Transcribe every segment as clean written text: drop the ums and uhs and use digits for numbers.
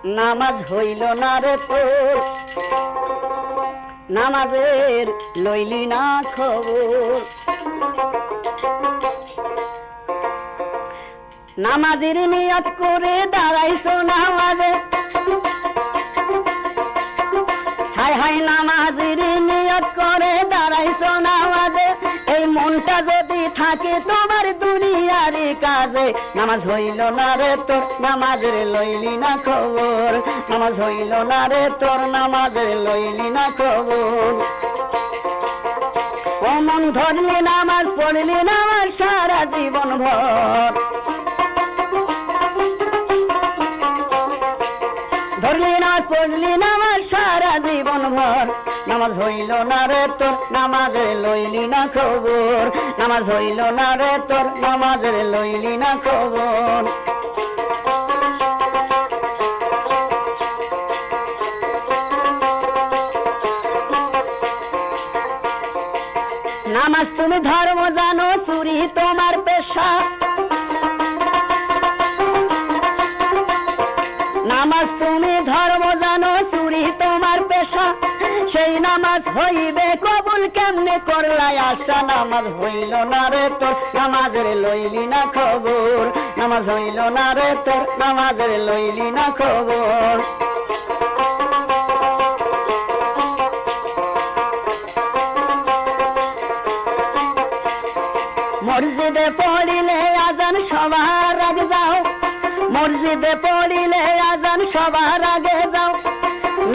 নামাজ হইল না রে তোর নামাজের লইলি না খবর নামাজের নিয়ত করে দাঁড়াইছো নামাজে হায় হায় নামাজের নিয়ত করে দাঁড়াইছো নামাজে এই মনটা যদি থাকে তোমার দুনিয়ারি কাজে নামাজ হইল না রে তোর নামাজের লইলি না খবর নামাজ হইল না রে তোর নামাজের লইলি না খবর ও মন ধরলি নামাজ পড়লি নামাজ সারা জীবন ভর ধরলি নামাজ পড়লি নামাজ সারা জীবন ভর নামাজ হইল না রে তোর নামাজের লইলি না খবর নামাজ হইল না রে তোর নামাজের লইলি না খবর নামাজ তুমি ধর্ম জানো চুরি তোমার পেশা নামাজ তুমি ধর্ম জানো চুরি তোমার পেশা সেই নামাজ হইবে কবুল কেমনে করলাই আশা নামাজ হইল না রে তোর নামাজের লইলি না খবর নামাজ হইল না রে তোর নামাজের লইলি না খবর মসজিদে পড়িলে আজান সবার আগে যাও মসজিদে পড়িলে আজান সবার আগে যাও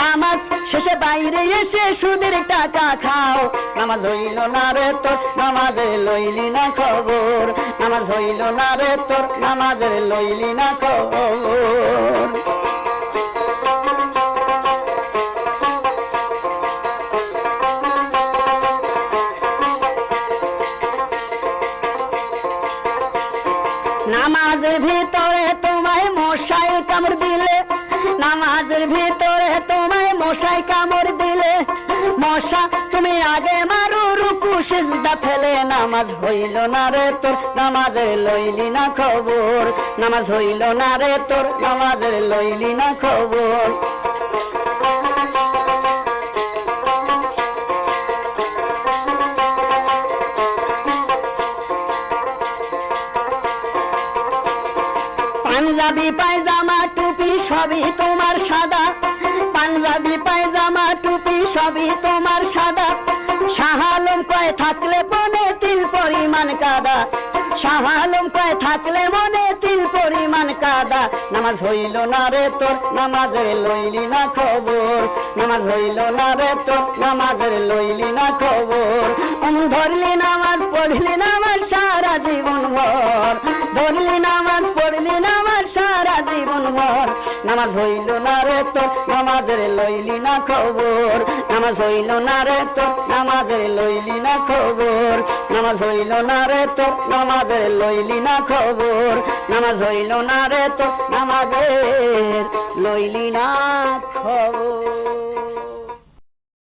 নামাজ শেষে বাইরে এসে সুদের টাকা খাও নামাজ হইল না রে তোর নামাজের লইলি না খবর নামাজ হইল না রে তোর নামাজের লইলি না খবর নামাজের ভিতরে তোমায় মশাই কামড় দিলে নামাজের ভিতরে তোমায় মশাই কামড় দিলে মশা তুমি আগে মারো রুকু সিজদা ফেলে নামাজ হইল না রে তোর নামাজের লইলি না খবর নামাজ হইল না রে তোর নামাজের লইলি না খবর পাঞ্জাবি পায়জামা টুপি সবই তোমার সাদা পাঞ্জাবি পায়জামা টুপি সবই তোমার সাদা শাহ আলম কয় থাকলে মনে তিল পরিমাণ কাদা শাহ আলম কয় থাকলে মনে তিল পরিমাণ কাদা নামাজ হইল না রে তোর নামাজের লইলি না খবর নামাজ হইল না রে তোর নামাজের লইলি না খবর ধরলি নামাজ পড়লি নামাজ সারা জীবন ভর ধরলি নামাজ পড়লি নামাজ সারা জীবন ভর নামাজ হইল না রে তোর নামাজের লইলি না খবর নামাজ হইল না রে তোর নামাজের লইলি না খবর নামাজ হইল না রে তোর নামাজের লইলি না খবর নামাজ হইল না রে তোর নামাজের লইলি না খবর।